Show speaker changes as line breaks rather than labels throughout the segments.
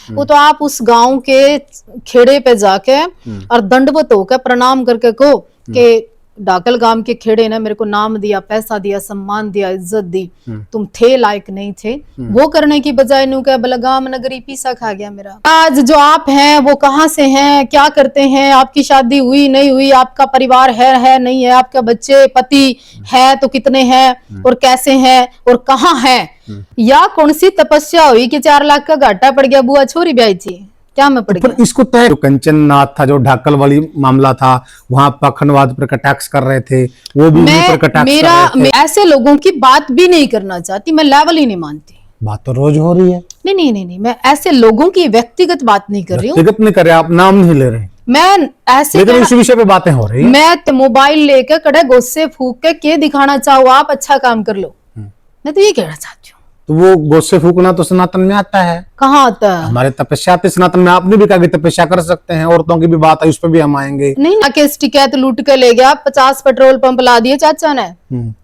वो तो आप उस गांव के खेड़े पे जाके और दंडवत होकर प्रणाम करके कहो कि डाकल गांव के खेड़े ने मेरे को नाम दिया, पैसा दिया, सम्मान दिया, इज्जत दी, तुम थे लायक नहीं थे, वो करने की बजाय नु क्या बलगाम नगरी पीसा खा गया मेरा। आज जो आप हैं वो कहाँ से हैं, क्या करते हैं, आपकी शादी हुई नहीं हुई, आपका परिवार है नहीं है, आपके बच्चे पति है तो कितने हैं और कैसे हैं और कहाँ है, या कौन सी तपस्या हुई कि 4 लाख का घाटा पड़ गया, बुआ छोरी ब्याही थी, क्या मैं पड़ गया।
इसको तय कंचन नाथ था जो ढाकल वाली मामला था, वहां पखनवाद पर कटाक्ष कर रहे थे, वो भी पर कटाक्ष कर रहे थे।
मैं ऐसे लोगों की बात भी नहीं करना चाहती, मैं लेवल ही नहीं मानती।
बात तो रोज हो रही है।
नहीं, मैं ऐसे लोगों की व्यक्तिगत बात नहीं कर रही हूँ।
व्यक्तिगत नहीं कर रहे, आप नाम नहीं ले रहे,
मैं ऐसे
लेकिन इस विषय पे बातें हो रही है।
मैं मोबाइल लेकर कड़े गुस्से फूक के दिखाना चाहूँ आप अच्छा काम कर लो, मैं तो ये कहना चाहती हूँ।
तो वो गोसे फूकना तो सनातन में आता है।
कहाँ आता है?
हमारे तपस्या आते सनातन में। आपने भी कहा कि तपस्या कर सकते हैं, औरतों की भी बात है, उस पर भी हम आएंगे।
नहीं केस टिकैत लूट के ले गया, 50 पेट्रोल पंप ला दिए चाचा ने,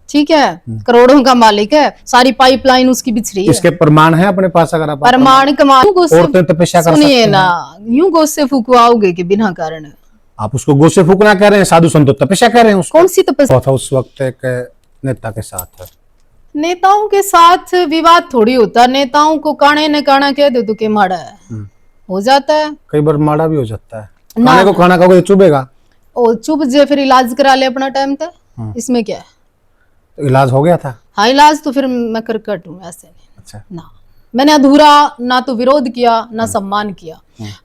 ठीक है, करोड़ों का मालिक है, सारी पाइपलाइन उसकी बिछ रही है।
इसके प्रमाण है अपने पास? अगर आप
प्रमाण
औरतें तपस्या कर सकती हैं
ना, यूं गोसे फूकवाओगे कि बिना कारण।
आप उसको गोसे फूकना कह रहे हैं, साधु संत तपस्या कह रहे हैं।
कौन सी तपस्या?
उस वक्त एक नेता के साथ,
नेताओं के साथ विवाद थोड़ी होता, नेताओं को काने ने काना कह दे तो के माड़ा है, हो जाता है।
कई बार माड़ा भी हो जाता है। खाने को खाना खाओगे तो चुभेगा,
और चुभ जे फिर इलाज करा ले अपना टाइम तक, इसमें क्या है?
तो इलाज हो गया था।
हाँ इलाज तो फिर मैं कर कटूं, ऐसे नहीं।
अच्छा
ना मैंने अधूरा ना तो विरोध किया ना सम्मान किया।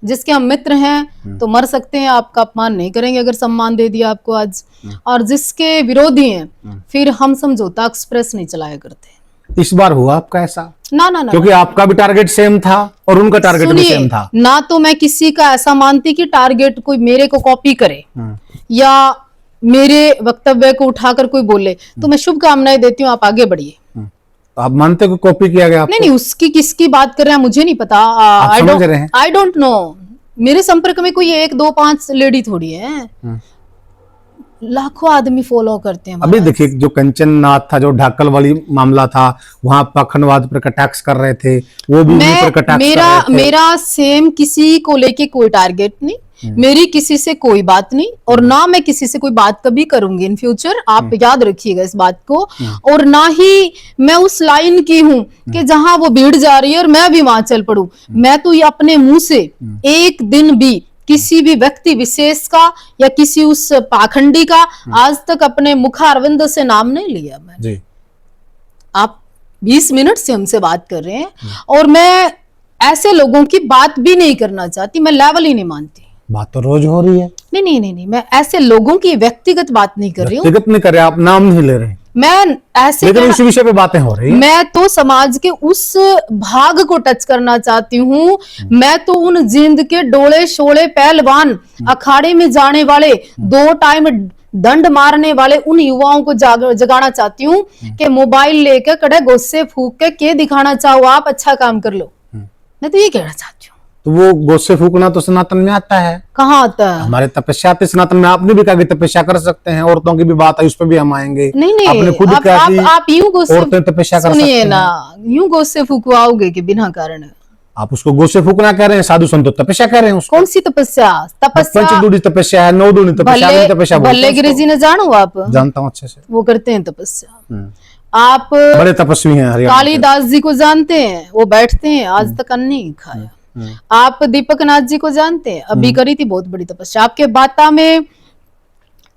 जिसके हम मित्र हैं तो मर सकते हैं, आपका अपमान नहीं करेंगे अगर सम्मान दे दिया आपको आज, और जिसके विरोधी हैं फिर हम समझौता एक्सप्रेस नहीं चलाया करते।
इस बार हुआ आपका ऐसा?
ना,
क्योंकि आपका भी टारगेट सेम था और उनका टारगेट भी सेम था
ना। तो मैं किसी का ऐसा मानती कि टारगेट कोई मेरे को कॉपी करे या मेरे वक्तव्य को उठाकर कोई बोले, तो मैं शुभकामनाएं देती हूँ, आप आगे बढ़िए।
तो आप मानते हो कॉपी किया गया?
नहीं, उसकी किसकी बात कर रहे हैं मुझे नहीं पता। I don't know. मेरे संपर्क में कोई 1 2 5 लेडी थोड़ी है, लाखों आदमी फॉलो करते हैं।
अभी देखिए जो कंचन नाथ था जो ढाकल वाली मामला था, वहां पखनवाद पर कटाक्ष कर रहे थे, वो भी पर कटाक्ष कर रहे थे।
मेरा सेम किसी को लेके कोई टारगेट नहीं, मेरी किसी से कोई बात नहीं, और ना मैं किसी से कोई बात कभी करूंगी इन फ्यूचर, आप याद रखिएगा इस बात को। और ना ही मैं उस लाइन की हूं कि जहां वो भीड़ जा रही है और मैं भी वहां चल पड़ूं। मैं तो ये अपने मुंह से एक दिन भी किसी भी व्यक्ति विशेष का या किसी उस पाखंडी का आज तक अपने मुखारविंद से नाम नहीं लिया मैंने जी। आप 20 मिनट से हमसे बात कर रहे हैं और मैं ऐसे लोगों की बात भी नहीं करना चाहती, मैं लेवल ही नहीं मानती।
बात तो रोज हो रही है।
नहीं, मैं ऐसे लोगों की व्यक्तिगत बात नहीं कर रही हूँ।
व्यक्तिगत नहीं कर रहे, आप नाम नहीं ले रहे,
मैं ऐसे,
लेकिन इस विषय पे बातें हो रही है।
मैं तो समाज के उस भाग को टच करना चाहती हूँ। मैं तो उन जिंद के डोले शोले पहलवान, अखाड़े में जाने वाले, 2 टाइम दंड मारने वाले उन युवाओं को जगाना चाहती हूँ कि मोबाइल लेकर कड़े गुस्से फूक के दिखाना चाहो आप अच्छा काम कर लो, मैं तो ये कहना चाहती हूँ।
तो वो गोसे फूकना तो सनातन में आता है।
कहाँ आता है?
हमारे तपस्या आते सनातन में। आपने भी कहा कि तपस्या कर सकते हैं, औरतों की भी बात है, उस पर भी हम आएंगे।
नहीं,
आपने खुद कहा कि
आप यूं
औरतें तपस्या कर सकती हैं।
ना, यूं गोसे फूकवाओगे कि बिना कारण।
आप उसको गोसे फूकना कह रहे हैं, साधु संत तपस्या कह रहे हैं।
कौन सी तपस्या?
पंचदूढ़ी तपस्या है, 9 दूनी तपस्या।
भल्लेगिरी जी ने जानो आप?
जानता हूँ अच्छे से,
वो करते हैं तपस्या। आप
बड़े तपस्वी हैं।
कालिदास जी को जानते हैं? वो बैठते हैं, आज तक अन्न नहीं खाया। आप दीपक नाथ जी को जानते हैं? अभी करी थी बहुत बड़ी तपस्या। आपके बाता में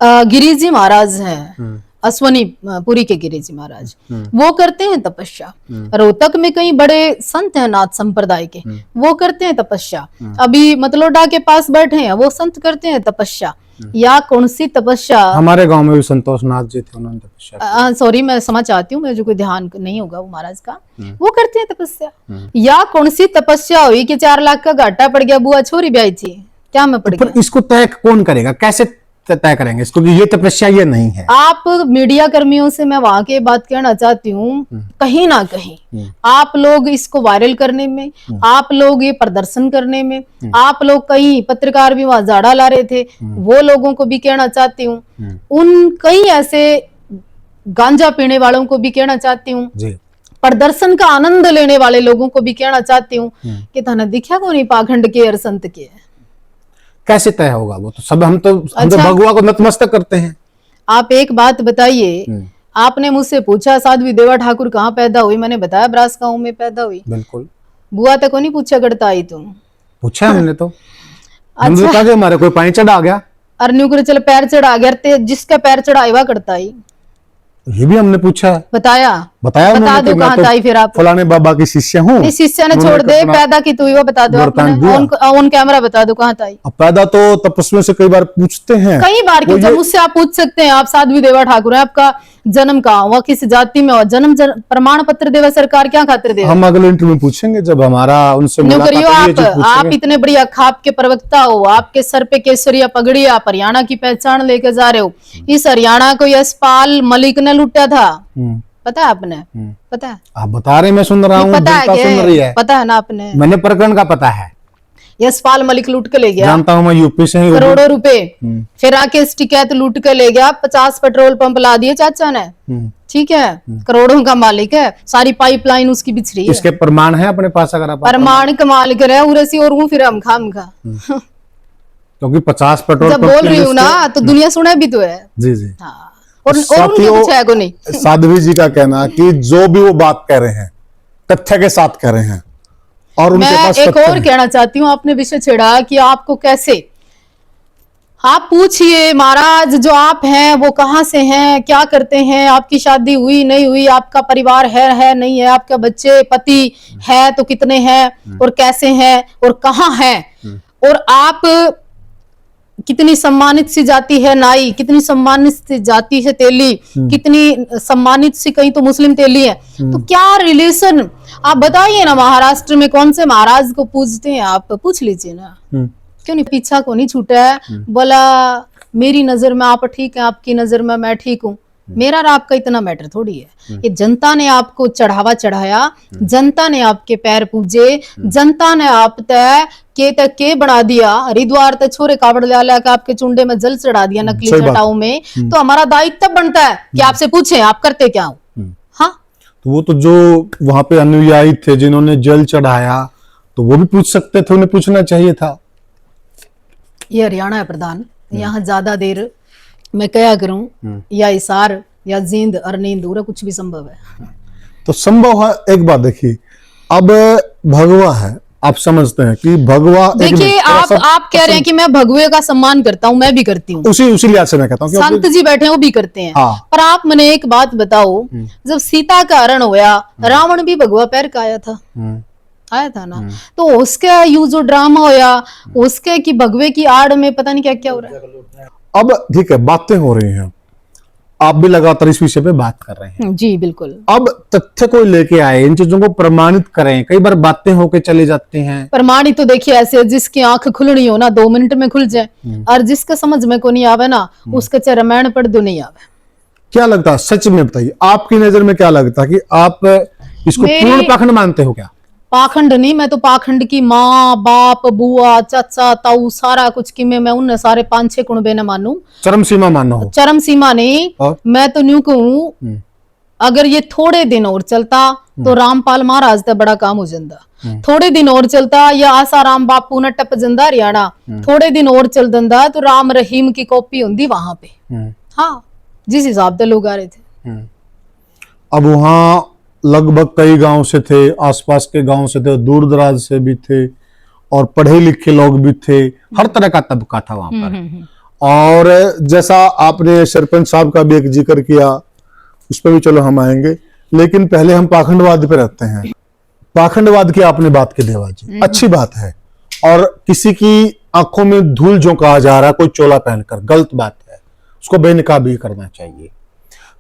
गिरी जी महाराज हैं, अश्वनी पुरी के गिरी जी महाराज, वो करते हैं तपस्या। रोहतक में कई बड़े संत हैं नाथ संप्रदाय के, वो करते हैं तपस्या। अभी मतलोडा के पास बैठे हैं, वो संत करते हैं तपस्या। या कौन सी तपस्या?
हमारे गांव में भी संतोष नाथ जी थे, उन्होंने तपस्या।
सॉरी मैं समझ चाहती हूँ, मुझे कोई ध्यान नहीं होगा वो महाराज का, वो करते हैं तपस्या। या कौन सी तपस्या हुई कि 4 लाख का घाटा पड़ गया, बुआ छोरी ब्याही थी, क्या मैं पड़ गया?
इसको तय कौन करेगा, कैसे तय करेंगे इसको कि ये तपस्या ये नहीं है?
आप मीडिया कर्मियों से मैं वहां की बात कहना चाहती हूँ, कहीं ना कहीं आप लोग इसको वायरल करने में, आप लोग ये प्रदर्शन करने में, आप लोग कई पत्रकार भी वहां झाड़ा ला रहे थे, वो लोगों को भी कहना चाहती हूँ, उन कई ऐसे गांजा पीने वालों को भी कहना चाहती हूँ प्रदर्शन का आनंद लेने वाले लोगों को भी कहना चाहती हूँ कि थाना दिखा को नहीं पाखंड के और संत के।
कैसे तय होगा वो तो सब हम तो
अच्छा।
भगवा को नतमस्तक करते हैं।
आप एक बात बताइए, आपने मुझसे पूछा साध्वी देवा ठाकुर कहाँ पैदा हुई, मैंने बताया ब्रास गांव में पैदा हुई।
बिल्कुल।
बुआ तक को नहीं पूछा करता आई तुम?
पूछा हमने तो। हमने कहा कि हमारे कोई पानी चढ़ा गया,
अरन्यू कर चल पैर चढ़ा गया, ते जिसका पैर चढ़ाई हुआ करता ही।
ये भी हमने पूछा है।
बताया
बताया
बता
उन्होंने
दो
कि मैं
कहाँ
तो
ताई फिर आप
फलाने बाबा की शिष्य हूँ।
इस शिष्य ने छोड़ दे, पैदा की तू वो बता दो आपने, ऑन कैमरा बता दो कहाँ ताई।
अब पैदा तो तपस्वी से कई बार पूछते हैं,
कई बार क्यों, जब मुझसे आप पूछ सकते हैं, आप साध्वी देवा ठाकुर है, आपका जन्म कहाँ हुआ, किस जाति में हुआ, जन्म प्रमाण पत्र देवा सरकार क्या खातिर देवा?
हम अगले इंटरव्यू में पूछेंगे जब हमारा उनसे
न्यू
मुलाकात
करियो।
होगी,
आप इतने बढ़िया खाप के प्रवक्ता हो, आपके सर पे केसरिया पगड़ी, आप हरियाणा की पहचान लेके जा रहे हो। इस हरियाणा को यशपाल मलिक ने लूटा था, पता है आपने? पता है?
आप बता रहे, मैं सुन रहा हूँ,
पता है,
सुन रही है।
पता है ना आपने?
मैंने प्रकरण का पता है,
यशपाल मलिक लूट के ले गया,
जानता हूँ मैं, यूपी से ही हूँ।
करोड़ों रुपए। फिर आके इस टिकैत लूट के ले गया, 50 पेट्रोल पंप ला दिए चाचा ने, ठीक है, करोड़ों का मालिक है, सारी पाइपलाइन उसकी बिछड़ी है।
इसके प्रमाण है अपने पास? अगर आप
प्रमाण कमाल करे उरसी और हूँ फिर हम खाम खा,
क्योंकि 50 पेट्रोल
जब बोल रही हूँ ना तो दुनिया सुने भी तो है।
जी जी।
हाँ। और उनके कुछ है को नहीं।
साध्वी जी का कहना कि जो भी वो बात कह रहे हैं तथ्य के साथ कह रहे हैं, और उनके
मैं
पास
एक
तथ्य
और
है।
कहना चाहती हूँ, आपने विषय छेड़ा कि आपको कैसे, आप पूछिए महाराज जो आप हैं वो कहाँ से हैं, क्या करते हैं, आपकी शादी हुई नहीं हुई, आपका परिवार है नहीं है, आपका बच्चे पति है तो कितने हैं और कैसे हैं और कहाँ हैं, और आप कितनी सम्मानित सी जाति है नाई, कितनी सम्मानित सी जाति है तेली, कितनी सम्मानित सी कहीं तो मुस्लिम तेली है, तो क्या रिलेशन आप बताइए ना। महाराष्ट्र में कौन से महाराज को पूजते हैं आप, पूछ लीजिए ना, क्यों नहीं, पीछा को नहीं छूटा है। बोला मेरी नजर में आप ठीक है, आपकी नजर में मैं ठीक हूँ, मेरा और आपका इतना मैटर थोड़ी है। ये जनता ने आपको चढ़ावा चढ़ाया, जनता ने आपके पैर पूजे, जनता ने आप तय के बना दिया, हरिद्वार तक छोरे कावड़ ला के आपके चुंडे में जल चढ़ा दिया नकली चटाओं में, तो हमारा दायित्व बनता है कि आपसे पूछें आप करते क्या हो। हाँ,
तो वो तो जो वहां पे अनुयायी थे जिन्होंने जल चढ़ाया, तो वो भी पूछ सकते थे, उन्हें पूछना चाहिए था।
ये हरियाणा है प्रधान, यहाँ ज्यादा देर मैं क्या करूं, या इशार या जींद और नींद पूरा कुछ भी संभव है।
तो संभव है। एक बात देखिए, अब भगवा है, आप समझते हैं कि भगवा,
देखिए आप कह रहे हैं कि मैं भगवे का सम्मान करता हूं, मैं भी करती हूँ,
उसी लिहाज से मैं कहता हूँ
संत जी बैठे हैं वो भी करते हैं।
हाँ।
पर आप मैंने एक बात बताओ, जब सीता का हरण होया, रावण भी भगवा पैर का आया था ना, तो उसका यू जो ड्रामा होया उसके की भगवे की आड़ में पता नहीं क्या क्या हो रहा है।
अब ठीक है, बातें हो रही हैं, आप भी लगातार इस विषय पे बात कर रहे हैं।
जी बिल्कुल।
अब तथ्य को लेके आए, इन चीजों को प्रमाणित करें। कई बार बातें होके चले जाते हैं।
प्रमाणित तो देखिए ऐसे, जिसकी आंख खुलनी हो ना 2 मिनट में खुल जाए, और जिसका समझ में को नहीं आवे ना उसके चाहे रामायण पढ़ दो नहीं आवे।
क्या लगता है, सच में बताइए, आपकी नजर में क्या लगता है कि आप इसको पूर्ण पाखंड मानते हो क्या?
पाखंड नहीं, मैं तो पाखंड की माँ बाप बुआ चाचा ताऊ सारा कुछ की मैं उन सारे 5-6 कुणबे न मानू।
चरम सीमा मानो हो?
चरम सीमा नहीं,
और?
मैं तो न्यू कहूं, अगर ये थोड़े दिन और चलता तो रामपाल महाराज तक बड़ा काम हो जाता। थोड़े दिन और चलता या आसाराम बापू न टप जंदा हरियाणा, थोड़े दिन और चल दंदा तो राम रहीम की कॉपी होंगी वहां पे। हाँ, जिस हिसाब से लोग आ रहे थे।
अब वहां लगभग कई गांव से थे, आसपास के गांव से थे, दूर दराज से भी थे, और पढ़े लिखे लोग भी थे, हर तरह का तबका था वहां पर। और जैसा आपने सरपंच साहब का भी एक जिक्र किया, उस पर भी चलो हम आएंगे, लेकिन पहले हम पाखंडवाद पे रहते हैं। पाखंडवाद की आपने बात की देवा जी, अच्छी बात है, और किसी की आंखों में धूल झोंका जा रहा है कोई चोला पहनकर, गलत बात है, उसको बेनकाब भी करना चाहिए।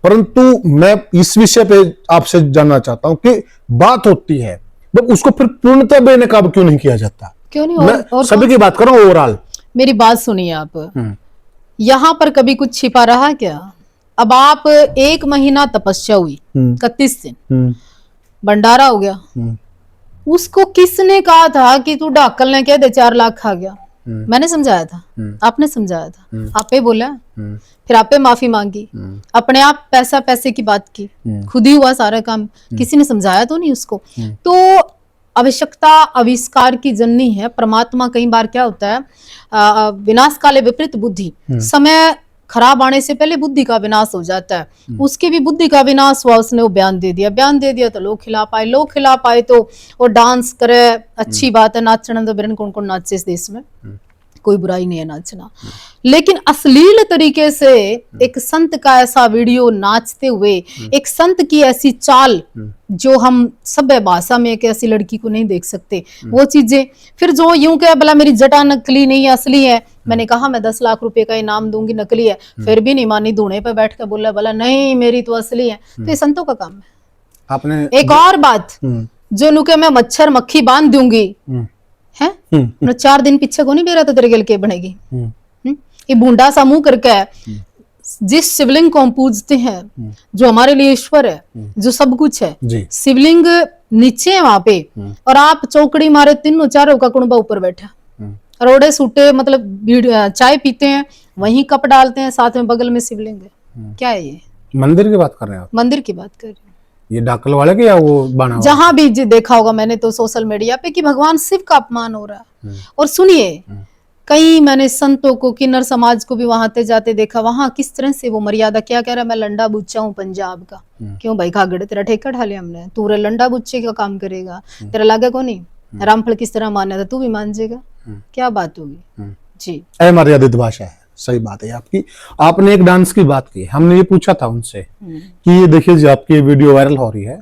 परंतु मैं इस विषय पे आपसे जानना चाहता हूं कि बात होती है, उसको फिर पूर्णतः बेनकाब क्यों नहीं किया जाता?
क्यों नहीं?
मैं सभी की बात कर रहा हूं, ओवरऑल। मेरी
बात सुनिए आप, यहाँ पर कभी कुछ छिपा रहा क्या? अब आप 1 महीना तपस्या हुई, 31 दिन भंडारा हो गया, उसको किसने कहा था कि तू ढाकल ने कह दे 4 लाख खा गया? मैंने समझाया था, आपने समझाया था, आपे बोला, फिर आपे माफी मांगी, अपने आप पैसे की बात की, खुद ही हुआ सारा काम, किसी ने समझाया तो नहीं उसको। तो आवश्यकता आविष्कार की जननी है। परमात्मा कई बार क्या होता है, विनाश काले विपरीत बुद्धि, समय खराब आने से पहले बुद्धि का विनाश हो जाता है। उसकी भी बुद्धि का विनाश हुआ, उसने वो बयान दे दिया तो लोग खिला पाए तो वो डांस करे, अच्छी बात है, नाचना तो बिरन कौन नाचे इस देश में, कोई बुराई नहीं है नाचना, लेकिन अश्लील तरीके से एक संत का ऐसा वीडियो नाचते हुए, एक संत की ऐसी चाल जो हम सभ्य भाषा में एक ऐसी लड़की को नहीं देख सकते, वो चीजें। फिर जो यूं कहे बोला मेरी जटा नकली नहीं है असली है, मैंने कहा मैं 10 लाख रुपए का इनाम दूंगी, नकली है, फिर भी नहीं मानी, धूने पे बैठ कर बोला नहीं मेरी तो असली है। तो ये संतों का काम है। आपने एक और बात, जो नुके मैं मच्छर मक्खी बांध दूंगी है, 4 दिन पीछे को नहीं बेरा तो तेरे गल के बनेगी। ये भूंडा सा मुंह करके जिस शिवलिंग को हम पूजते हैं, जो हमारे लिए ईश्वर है, जो सब कुछ है, शिवलिंग नीचे है वहां पे, और आप चौकड़ी मारे तीनों चारों का कुंबा ऊपर बैठा, रोड़े सूटे मतलब चाय पीते हैं, वहीं कप डालते हैं, साथ में बगल में शिवलिंग है। क्या है ये? मंदिर की बात कर रहे हैं आप? मंदिर की बात कर रहे हैं। ये डाकल वाले के या वो बना जहां भी देखा होगा मैंने तो सोशल मीडिया पे कि भगवान शिव का अपमान हो रहा है। और सुनिए, कई मैंने संतों को, किन्नर समाज को भी वहां ते जाते देखा, वहां किस तरह से वो मर्यादा, क्या कह रहा है, मैं लंडा बुच्चा हूँ पंजाब का। क्यों भाई खागड़े, तेरा ठेका ढा लिया हमने, तू रे लंडा बुच्चे का काम करेगा, तेरा लागे को नहीं, रामफल किस तरह माना था, तू भी मान जाएगा, क्या बात होगी जी। अमर्यादित भाषा है, सही बात है आपकी। आपने एक डांस की बात की, हमने ये पूछा था उनसे कि ये देखिए जो आपकी वीडियो वायरल हो रही है,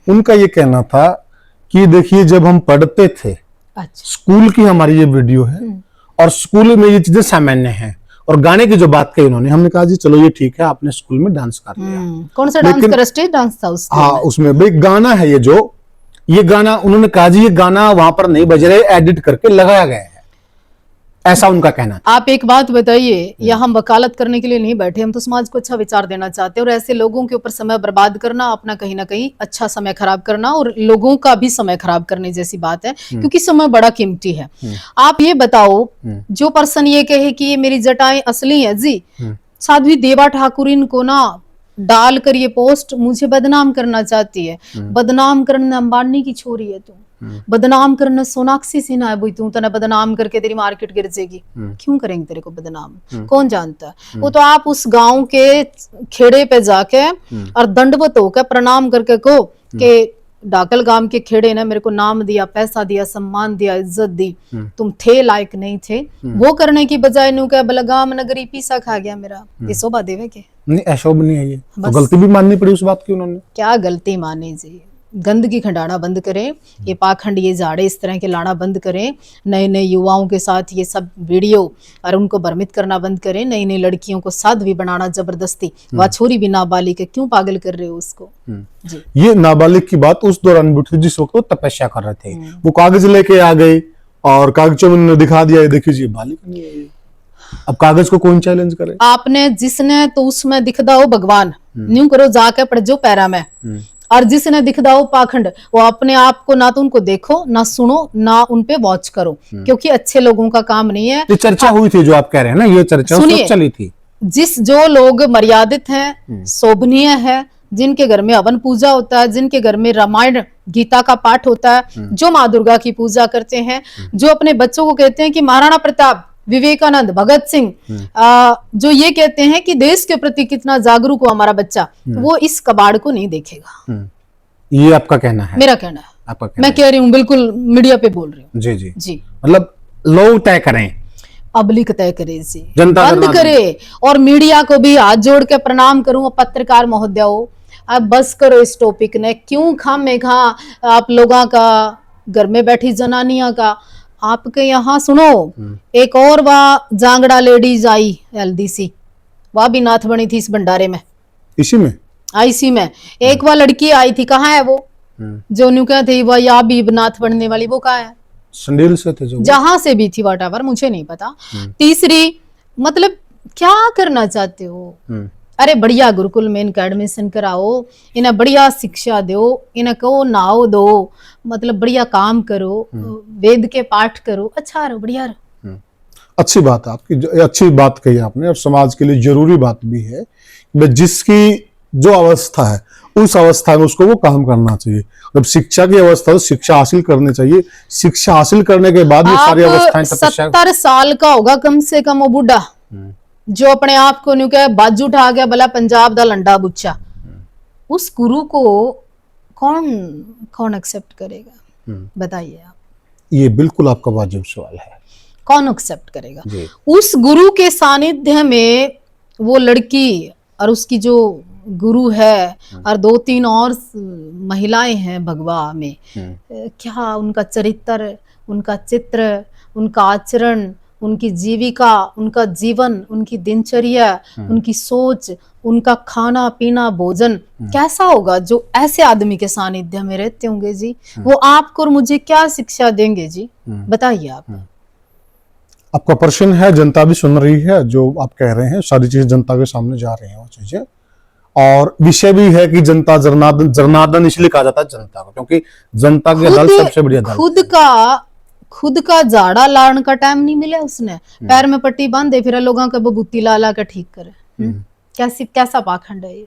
उनका ये कहना था कि देखिए जब हम पढ़ते थे, स्कूल की हमारी ये वीडियो है और स्कूल में ये चीजें सामान्य हैं, और गाने की जो बात कही उन्होंने, हमने कहा जी चलो ये ठीक है, आपने स्कूल में डांस कर लिया। कौन सा डांस कर, स्टेज डांस था उसमें? हाँ, उसमें भाई गाना है ये गाना उन्होंने कहा जी ये गाना वहां पर नहीं बज रहे, एडिट करके लगाया गया है, ऐसा उनका कहना। आप एक बात बताइए, या हम वकालत करने के लिए नहीं बैठे, हम तो समाज को अच्छा विचार देना चाहते हैं, और ऐसे लोगों के ऊपर समय बर्बाद करना, अपना कहीं ना कहीं अच्छा समय खराब करना और लोगों का भी समय खराब करने जैसी बात है, क्योंकि समय बड़ा कीमती है। आप ये बताओ, जो पर्सन ये कहे कि ये मेरी जटाएं असली है जी, साध्वी देवा ठाकुर को ना डाल कर ये पोस्ट मुझे बदनाम करना चाहती है। बदनाम करना अंबानी की छोरी है तू, बदनाम करना सोनाक्षी सिन्हा है, तू तना बदनाम करके तेरी मार्केट गिर जाएगी। क्यों करेंगे तेरे को बदनाम, कौन जानता है? वो तो आप उस गांव के खेड़े पे जाके और दंडवत होकर प्रणाम करके को कि डाकल गांव के खेड़े ने मेरे को नाम दिया, पैसा दिया, सम्मान दिया, इज्जत दी, तुम थे लायक नहीं थे, वो करने की बजाय नु क्या बलगाम नगरी पीसा खा गया मेरा, ये शोभा देवे के? नहीं, अशोभ नहीं है ये, तो गलती भी माननी पड़ी उस बात की उन्होंने। क्या गलती मानी जी? गंदगी खंडाना बंद करें, ये पाखंड, ये जाड़े इस तरह के लाना बंद करें, नए नए युवाओं के साथ ये सब वीडियो और उनको भ्रमित करना बंद करें, नई नई लड़कियों को साध्वी बनाना जबरदस्ती, वह छोरी भी नाबालिग है, क्यों पागल कर रहे हो उसको जी? ये नाबालिग की बात उस दौरान भी जिस वक्त वो तपस्या कर रहे थे, वो कागज लेके आ गए और कागजों में दिखा दिया, देखिए जी बालिग नहीं है। अब कागज को कौन चैलेंज करे? आपने जिसने तो उसमें दिखदा हो भगवान, न्यू करो जाके पढ़ जो पैरा में, और जिसने दिखदा हो पाखंड, वो अपने आप को ना तो उनको देखो, ना सुनो, ना उन पे वॉच करो, क्योंकि अच्छे लोगों का काम नहीं है। ये चर्चा हुई थी जो आप कह रहे हैं ना, ये चर्चा चली थी। जो लोग मर्यादित हैं, शोभनीय है, जिनके घर में हवन पूजा होता है, जिनके घर में रामायण गीता का पाठ होता है, जो माँ दुर्गा की पूजा करते हैं, जो अपने बच्चों को कहते हैं कि महाराणा प्रताप, विवेकानंद, भगत सिंह, जो ये कहते हैं कि देश के प्रति कितना जागरूक हो हमारा बच्चा, वो इस कबाड़ को नहीं देखेगा। ये आपका कहना है? मेरा कहना है, आपका कहना मैं कह रही हूँ, बिल्कुल मीडिया पे बोल रही हूँ। जी जी जी, मतलब लोग तय करें, पब्लिक तय करे जी, जनता बंद करे। और मीडिया को भी हाथ जोड़ के प्रणाम करूं, पत्रकार महोदय, अब बस करो इस टॉपिक ने, क्यों खामे खा आप लोगों का, घर में बैठी जनानियां का। आपके यहाँ सुनो, एक और वह जांगड़ा लेडीज आई हेल्दी सी, वह भी नाथ बनी थी इस भंडारे में, इसी में एक वह लड़की आई थी, कहाँ है वो जो न्यू क्या थी, वह या भी नाथ बनने वाली, वो कहाँ है? संडील से थे जो, जहां से भी थी, व्हाटएवर, मुझे नहीं पता। तीसरी, मतलब क्या करना चाहते हो? अरे बढ़िया गुरुकुल में इनका एडमिशन कराओ, इन्हें बढ़िया शिक्षा दो, इन्हें कहो नाओ दो, मतलब बढ़िया काम करो, वेद के पाठ करो, अच्छा रहो, बढ़िया रहो।
अच्छी बात है आपकी, अच्छी बात कही आपने, और समाज के लिए जरूरी बात भी है। जिसकी जो अवस्था है उस अवस्था में उसको वो काम करना चाहिए। जब शिक्षा की अवस्था, तो शिक्षा हासिल करनी चाहिए। शिक्षा हासिल करने के बाद ये सारी अवस्थाएं
आप 70 साल का होगा कम से कम वो बुढ़ा जो अपने आप को न्यू कहे बाजू उठा गया भला पंजाब दा लंडा बुच्चा, उस गुरु को कौन कौन एक्सेप्ट करेगा? बताइए आप।
ये बिल्कुल आपका वाजिब सवाल है।
कौन एक्सेप्ट करेगा?
जी।
उस गुरु के सानिध्य में वो लड़की और उसकी जो गुरु है और 2-3 और महिलाएं हैं भगवा में, क्या उनका चरित्र, उनका चित्र, उनका आचरण, उनकी जीविका, उनका जीवन, उनकी दिनचर्या, उनकी सोच, उनका खाना पीना भोजन कैसा होगा जो ऐसे आदमी के सानिध्य में रहते होंगे जी? वो आपको और मुझे क्या शिक्षा देंगे जी? बताइए आप।
आपका प्रश्न है, जनता भी सुन रही है जो आप कह रहे हैं, सारी चीजें जनता के सामने जा रही हैं वो चीजें। और विषय भी है कि जनता जनार्दन, जनार्दन इसलिए कहा जाता है जनता को, क्योंकि जनता की अदालत सबसे बड़ी अदालत।
खुद का जाड़ा लाने का टाइम नहीं मिला उसने, पैर में पट्टी बांधे फिर लोगों का बबूती ला ला के ठीक करे। कैसा पाखंड है ये?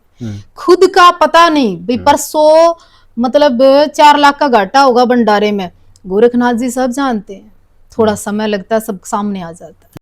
खुद का पता नहीं भाई, परसों मतलब 4 लाख का घाटा होगा भंडारे में, गोरखनाथ जी सब जानते हैं, थोड़ा समय लगता है सब सामने आ जाता है।